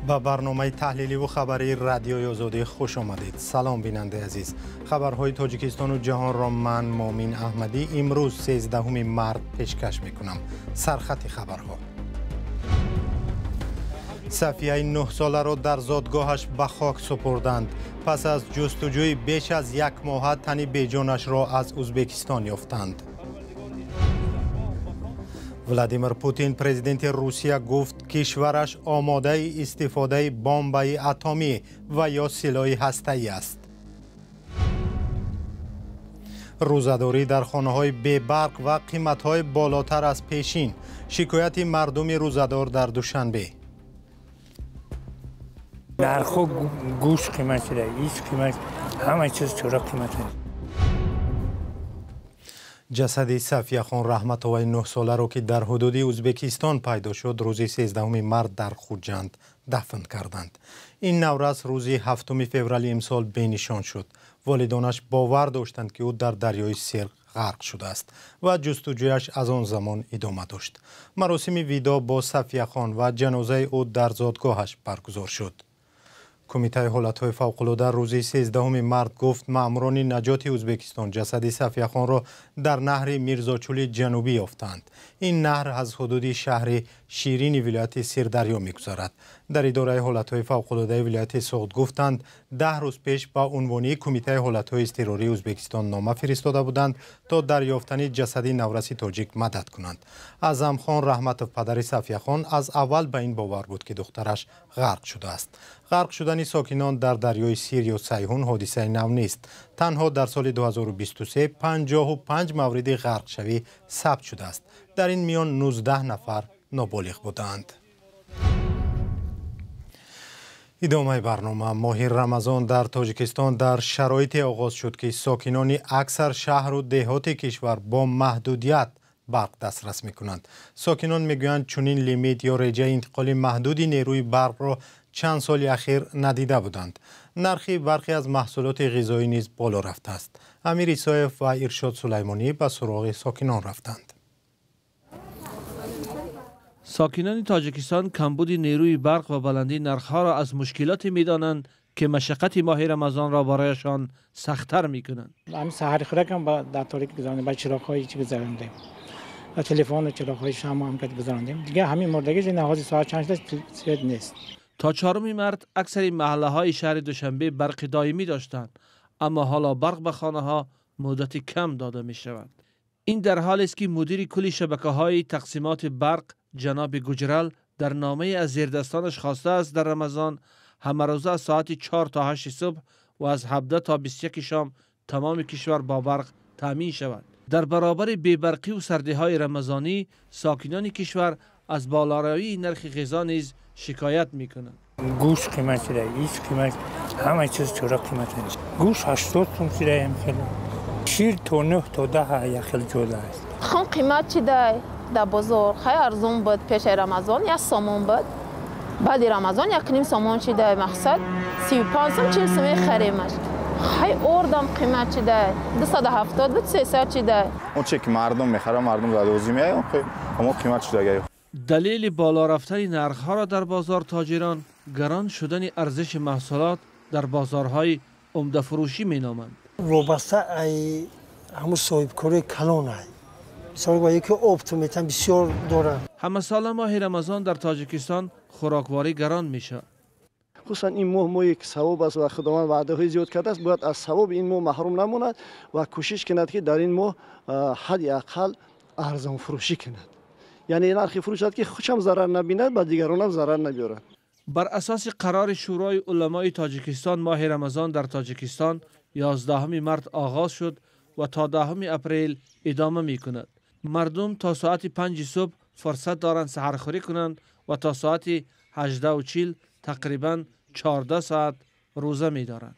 با برنامه تحلیلی و خبری رادیوی آزادی خوش آمدید. سلام بیننده عزیز. خبرهای تاجیکستان و جهان را من مؤمن احمدی امروز 13 مارس پیشکش میکنم. سرخط خبرها: صفیه 9 ساله را در زادگاهش به خاک سپردند. پس از جستجوی بیش از یک ماه تن بیجانش را از ازبکستان یافتند. ولادیمیر پوتین پرزیدنت روسیه گفت کشورش آماده استفاده بمب‌های اتمی و یا سلاح هسته‌ای است. روزه‌داری در خانه‌های بی برق و قیمت‌های بالاتر از پیشین. شکایت مردم روزه‌دار در دوشنبه. نرخ گوش قیمت شده، هیچ قیمت، همه چیز چرا قیمت هست. جسد صفیه خان رحمت‌آوی 9 ساله را که در حدود ازبکستان پیدا شد روز 13 مارس در خوجند دفن کردند. این نوروز روز 7 فوریه امسال بینشان شد. والدانش باور داشتند که او در دریای سرخ غرق شده است و جستجویش از آن زمان ادامه داشت. مراسم ویدا با صفیه خان و جنازه او در زادگاهش برگزار شد. کمیته حالت‌های فوق‌العاده روز 13 مارس گفت ماموران نجات ازبکستان جسد صفیه خان را در نهر میرزاچول جنوبی یافتند. این نهر از حدود شهر شیرین ولایت سیردریا می‌گذرد. در اداره حالت‌های فوق‌العاده ولایت سوغد گفتند 10 روز پیش با عنوان کمیته حالت‌های اضطراری ازبکستان نامه فرستاده بودند تا در یافتن جسد نورس تاجیک مدد کنند. اعظم خان رحمتوف پدر صفیه خان از اول به این باور بود که دخترش غرق شده است. غرق شدن ساکنان در دریای سیر یا سیهون حادثه نو نیست. تنها در سال 2023 55 مورد غرق شوی ثبت شده است. در این میان 19 نفر نابالغ بودند. ادامه برنامه: ماه رمضان در تاجیکستان در شرایط آغاز شد که ساکنان اکثر شهر و دهات کشور با محدودیت برق دسترس می‌کنند. ساکنان می‌گویند چنین لیمیت یا رجه انتقال محدود نیروی برق را چند سال اخیر ندیده بودند. نرخ برخی از محصولات غذایی نیز بالا رفته است. امیر ایسایف و ارشاد سلیمانی به سراغ ساکنان رفتند. ساکنان تاجیکستان کمبود نیروی برق و بلندی نرخ‌ها را از مشکلات می‌دانند که مشقت ماه رمضان را برایشان سخت‌تر می‌کنند. همین سحر خودم در تاریکی گذراندیم، با چراغ‌های چی گذراندیم. و تلفن و چراغ‌های شمع هم گذراندیم. دیگه همین مردگی نهاد ساعت چند تا نیست. تا 4 مارس اکثر محله‌های شهر دوشنبه برق دائمی داشتند، اما حالا برق به خانه‌ها مدت کم داده می‌شود. این در حالی است که مدیر کل شبکه‌های تقسیمات برق جناب گجرال در نامه از زیردستانش خواسته است در رمضان همه روزه از ساعت 4 تا 8 صبح و از 17 تا 21 شام تمام کشور با برق تامین شود. در برابر بی‌برقی و سردی‌های رمضانی ساکنان کشور از بالاروی نرخ غذا نیز شکایت می‌کنند. گوش قیمت شده، هیچ قیمت، همه چیز چرا قیمت هست. گوش 80 تومن شده خیلی. شیر تا 9 تا 10 یا خیلی جدا است. خون قیمت چیده در بازار خیلی ارزون بود. پیش رمضان یک سامان بود، بعد رمضان یک نیم سامان چیده مقصد 35 سم 40 سم خریمش. خیلی اردم قیمت چیده 270 بود 300 چیده. اون چه که مردم میخره مردم زادوزی میایه اما قیمت شده. دلیل بالا رفتن نرخ‌ها را در بازار تاجران گران شدن ارزش محصولات در بازارهای عمده فروشی مینامند. وابسته ای همون صاحبکاری کلان ای مثلا با یکی اپتومتن بسیار داره. همه سال ماه رمضان در تاجیکستان خوراکواری گران میشه. خصوصا این ماهی که ثواب است و خداوند وعده های زیاد کرده است، باید از ثواب این ماه محروم نماند و کوشش کند که در این ماه حد اقل ارزان فروشی کند. یعنی نرخ فروشات که خودش هم ضرر نبیند و دیگران هم ضرر نبیارند. بر اساس قرار شورای علمای تاجیکستان ماه رمضان در تاجیکستان 11 مارس آغاز شد و تا 10 اپریل ادامه می کند. مردم تا ساعت 5 صبح فرصت دارند سحرخوری کنند و تا ساعت 18:40 تقریبا 14 ساعت روزه می دارند.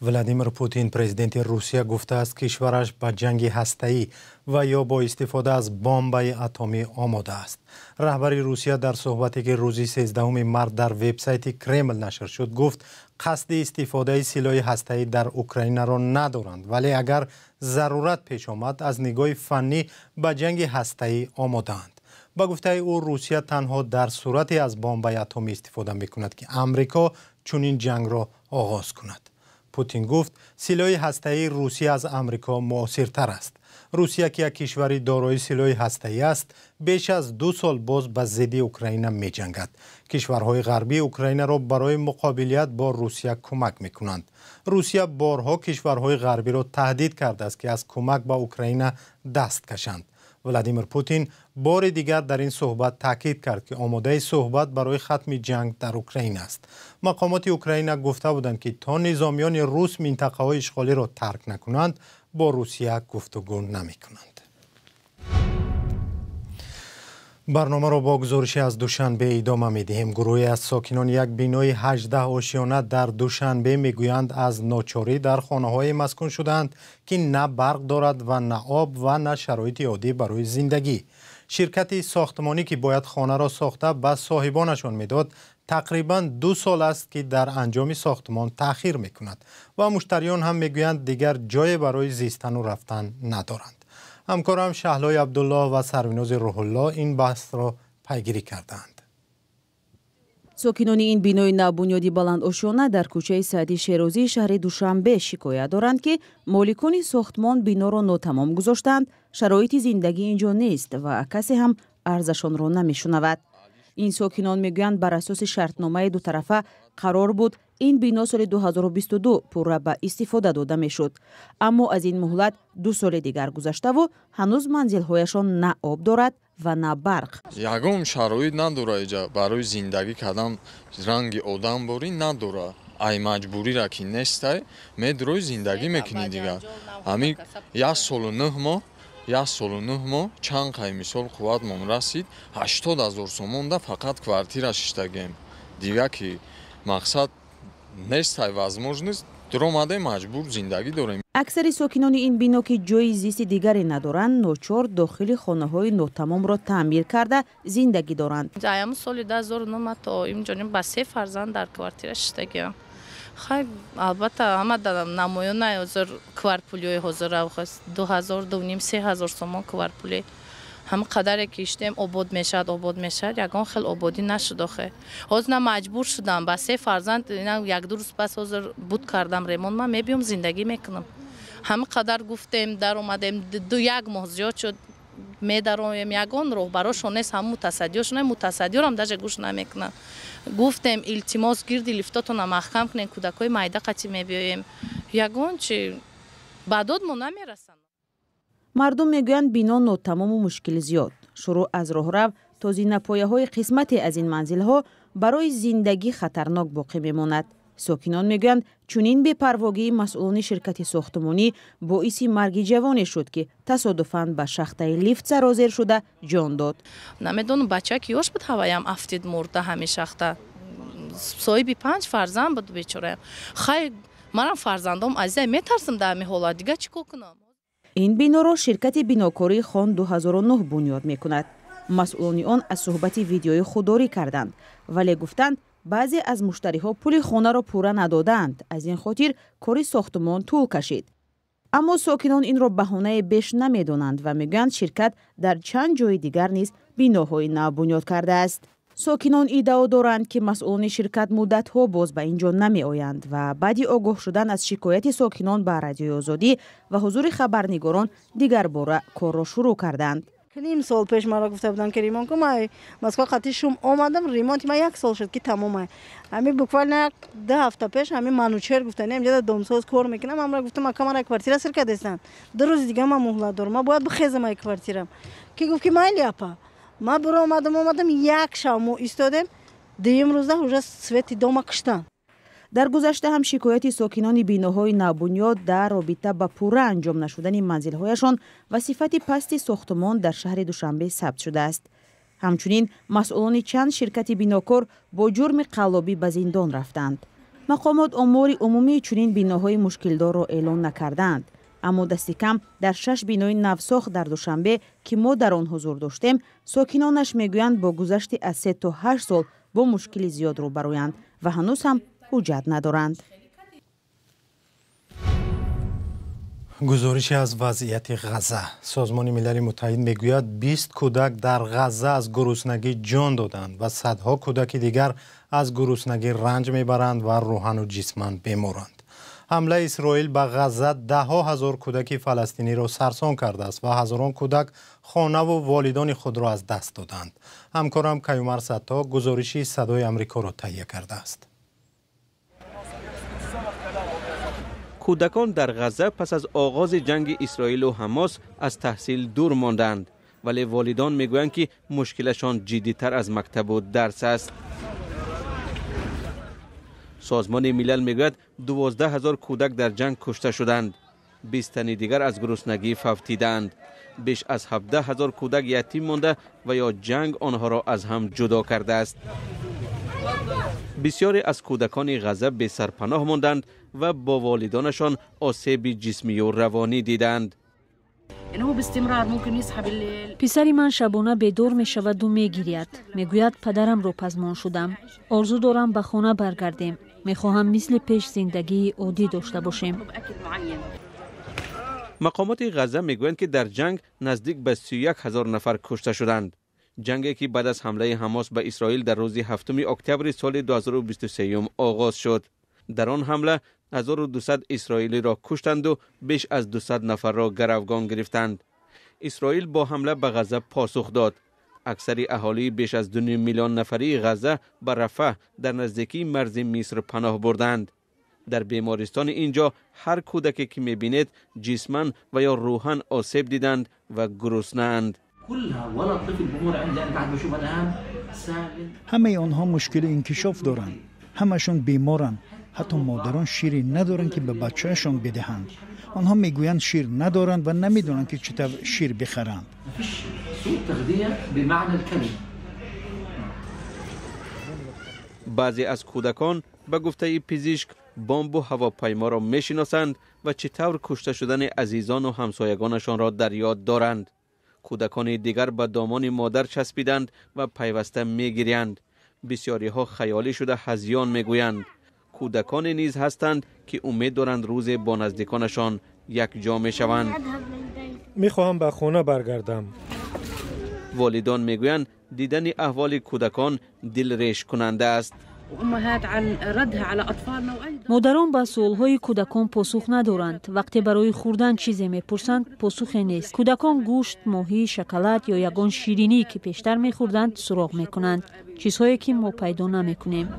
ولادیمیر پوتین پرزیدنت روسیه گفته است کشورش به جنگ هسته‌ای و یا با استفاده از بمب اتمی آماده است. رهبر روسیه در صحبتی که روز 13 مارس در وبسایت کرمل نشر شد گفت قصد استفاده سلاح هسته‌ای در اوکراین را ندارند، ولی اگر ضرورت پیش آمد از نگاه فنی به جنگ هسته‌ای آماده‌اند. با گفته او روسیه تنها در صورتی از بمب اتمی استفاده می‌کند که آمریکا چنین جنگ را آغاز کند. پوتین گفت سلاح هسته‌ای روسیه از آمریکا مؤثرتر است. روسیه که یک کشور دارای سلاح هسته‌ای است بیش از 2 سال باز به ضد اوکراین می‌جنگد. کشورهای غربی اوکراین را برای مقابلیت با روسیه کمک می‌کنند. روسیه بارها کشورهای غربی را تهدید کرده است که از کمک به اوکراین دست کشند. ولادیمیر پوتین بار دیگر در این صحبت تاکید کرد که آماده صحبت برای ختم جنگ در اوکراین است. مقامات اوکراین گفته بودند که تا نظامیان روس منطقه‌های اشغالی را ترک نکنند با روسیه گفتگو نمی‌کنند. برنامه را با گزارشی از دوشنبه ادامه می‌دهیم. گروهی از ساکنان یک بینای 18 آشیانه در دوشنبه میگویند از ناچاری در خانه‌های مسکون شدند که نه برق دارد و نه آب و نه شرایط عادی برای زندگی. شرکت ساختمانی که باید خانه را ساخته به صاحبانشان میداد تقریباً 2 سال است که در انجام ساختمان تأخیر میکند و مشتریان هم میگویند دیگر جای برای زیستن و رفتن ندارند. همکارم شهلای عبدالله و سروناز روح الله این بحث را پیگیری کردند. ساکنان این بینای نوبنیادی بلند آشیانه در کوچه سعدی شیرازی شهر دوشنبه شکایت دارند که مالکان ساختمان بینا را ناتمام گذاشتند، شرایط زندگی اینجا نیست و کسی هم عرضشان را نمیشنود. این ساکنان میگویند بر اساس شرطنامه دو طرفه قرار بود این بینا سال 2022 پورا به استفاده داده میشد، اما از این مهلت 2 سال دیگر گذشته و هنوز منزل‌هایشان نه آب دارد و نه برق. ягон шароит надора иҷа барои зиндагӣ кардам ранги одам бори надора ай маҷбурира ки нестай медрои зиндагӣ мекунӣ дигар ҳами 1 солу 9 моҳ чанд қай мисол қувватмон расид 80 000 сомон да фақат квартира шиштагем дигар ки мақсад нестай возможност даромадаи маҷбур зиндагӣ дорем. اکثر ساکنان این بینا که جای زیست دیگری ندارند ناچار داخل خانه‌های ناتمام را تعمیر کرده زندگی دارند. زایم سال 2009 تا اینجانیم با 3 فرزند در کوارتیر شدگیم. خیلی البته همه دادم نمایان حاضر کوارپولی حاضر خواست 2000 دونیم 3000 سومان کوارپولی هم قدر که اشتیم آباد میشد یگان خیلی آبادی نشد آخه حاضر مجبور شدم با 3 فرزند یک دو روز پس حاضر بود کردم ریمون من میبیم زندگی میکنم هم قدر گفتیم در اومدیم 1 ماه زیاد شد میدارم یگان رو براشون نیست هم متصدیو هم داشه گوش نمیکنن گفتیم التماس گردی لیفتاتون محکم کنین کودکای مایده قطی میبیایم یگان چی بعداد ما نمیرسن. مردم میگویند بینا ناتمام و مشکل زیاد. شروع از راهرو تا زینه‌پایه‌های قسمتی از این منزل‌ها برای زندگی خطرناک باقی میماند. ساکنان میگویند چنین بی‌پرواگی مسئولان شرکت ساختمانی باعث مرگ جوانی شد که تصادفاً به شاخته لیفت سرازیر شده جان داد. نمیدونم بچه که یوش بود هوایم افتید مرده همین شاخته. صاحب 5 فرزند بود بیچاره. خیلی منم فرزندم عزیز میترسم در همین حالت دیگه چیکار کنم؟ این بینا را شرکت بیناکاری خان 2009 بنیاد میکند. مسئولان آن از صحبت ویدیوی خودداری کردند ولی گفتند بعضی از مشتری‌ها پول خانه را پورا ندادند، از این خاطر کار ساختمان طول کشید. اما ساکنان این را بهانه بیش نمیدانند و میگویند شرکت در چند جای دیگر نیز بیناهای نو بنیاد کرده است. ساکنان ادعا دارند که مسئولان شرکت مدت‌ها باز به اینجا نمی آیند و بعد آگاه شدن از شکایت ساکنان به رادیوی آزادی و حضور خبرنگاران دیگر باره کار را شروع کردند. نیم سال پیش مرا گفته بودن که ریمون کنم مسکو خطی شوم آمدم ریمونت ما 1 سال شد که تمامه همین بکوال 10 هفته پیش همین منوچر گفتن اینجا دامساز کار میکنم امرا گفتم ما کمر کوارتیر سر دستن 2 روز دیگه ما مهلت دارم ما باید بخیزم ای کوارتیرم کی گفت که مایلی اپا ما برو اومدم 1 شام ایستادم دیم روزه уже سویت دوما کشتن. در گذشته هم شکایت ساکنان بیناهای نوبنیاد در رابطه با پوره انجام نشدن منزل‌هایشان و صفت پست ساختمان در شهر دوشنبه ثبت شده است. همچنین مسئولان چند شرکت بیناکار با جرم قلابی به زندان رفتند. مقامات آمار عمومی چنین بیناهای مشکلدار را اعلان نکردند. اما دست کم در 6 بینای نوساخت در دوشنبه که ما در آن حضور داشتیم، ساکنانش میگویند با گذشت از 3 تا 8 سال با مشکل زیاد روبرویند و هنوز هم حجت ندارند. گزارشی از وضعیت غزه. سازمان ملل متحد میگوید 20 کودک در غزه از گرسنگی جان دادند و صدها کودک دیگر از گرسنگی رنج میبرند و روحاً و جسماً بیمارند. حمله اسرائیل به غزه 10,000 کودک فلسطینی را سرسام کرده است و هزاران کودک خانه و والدان خود را از دست دادند. همکارم کیومر ستا گزارشی صدای آمریکا را تهیه کرده است. کودکان در غزه پس از آغاز جنگ اسرائیل و حماس از تحصیل دور ماندند، ولی والدان میگویند که مشکلشان جدی‌تر از مکتب و درس است. سازمان ملل میگوید 12,000 کودک در جنگ کشته شدند. 20 تن دیگر از گرسنگی فوتیدند. بیش از 17,000 کودک یتیم مانده و یا جنگ آنها را از هم جدا کرده است. بسیاری از کودکان غزه به سرپناه ماندند و با والدانشان آسیب جسمی و روانی دیدند. پسری من شبانه بیدار می شود و می گیرید. می گوید پدرم رو پزمان شدم. آرزو دارم به خانه برگردیم. می خواهم مثل پیش زندگی عادی داشته باشیم. مقامات غزه می گویند که در جنگ نزدیک به 31,000 نفر کشته شدند. جنگی که بعد از حمله حماس به اسرائیل در روز 7 اکتبر سال 2023 آغاز شد. در آن حمله 1200 اسرائیلی را کشتند و بیش از 200 نفر را گروگان گرفتند. اسرائیل با حمله به غزه پاسخ داد. اکثر اهالی بیش از 2 میلیون نفری غزه به رفح در نزدیکی مرز مصر پناه بردند. در بیمارستان اینجا هر کودکی که می‌بینید جسماً و یا روحاً آسیب دیدند و گرسنه‌اند. همه آنها مشکل انکشاف دارند. همشون بیمارند. حتی مادران شیر ندارند که به بچه‌شان بدهند. آنها میگویند شیر ندارند و نمیدونند که چطور شیر بخرند. بعضی از کودکان به گفته پزشک بمب و هواپیما را میشناسند و چطور کشته شدن عزیزان و همسایگانشان را در یاد دارند. کودکان دیگر به دامان مادر چسبیدند و پیوسته میگریند. بسیاری ها خیالی شده هذیان میگویند. کودکان نیز هستند که امید دارند روز با نزدیکانشان یک جا میشوند. میخواهم به خانه برگردم. والدان میگویند دیدن احوال کودکان دلریش کننده است. مادران به سوالهای کودکان پاسخ ندارند. وقتی برای خوردن چیزی میپرسند پاسخی نیست. کودکان گوشت، ماهی، شکلات یا یگان شیرینی که پیشتر میخوردند سراغ میکنند. چیزهایی که ما پیدا نمیکنیم.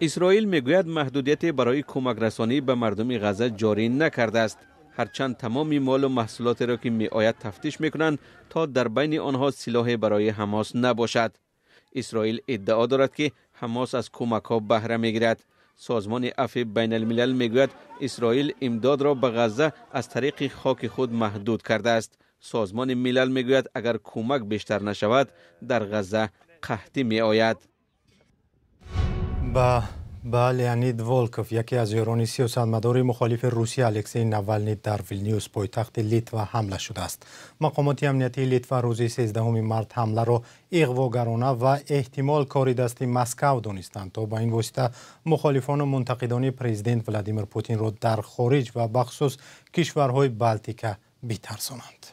اسرائیل میگوید محدودیت برای کمک رسانی به مردم غزه جاری نکرده است. هرچند تمام مال و محصولات را که میآید تفتیش میکنند تا در بین آنها سلاح برای حماس نباشد. اسرائیل ادعا دارد که حماس از کمک ها بهره میگیرد. سازمان عفو بین الملل میگوید اسرائیل امداد را به غزه از طریق خاک خود محدود کرده است. سازمان ملل میگوید اگر کمک بیشتر نشود در غزه قحطی میآید. با لیانید ولکوف، یکی از یاران سیاستمدار مخالف روسیه الکسی ناوالنی در ویلنیوس پایتخت لیتوا حمله شده است. مقامات امنیتی لیتوا روز 13 مارس حمله را اغواگرانه و احتمال کاری دست مسکو دانستند تا با این واسطه مخالفان و منتقدان پرزیدنت ولادیمیر پوتین را در خارج و بخصوص کشورهای بالتیک بترسانند.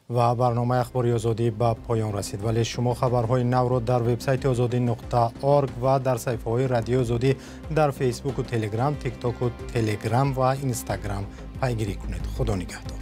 و برنامه اخباری آزادی به پایان رسید، ولی شما خبرهای نو را در وبسایت azadi.org و در صفحه های رادیو آزادی در فیسبوک و تلگرام، تیک تاک و تلگرام و اینستاگرام پیگیری کنید. خدا نگهدار.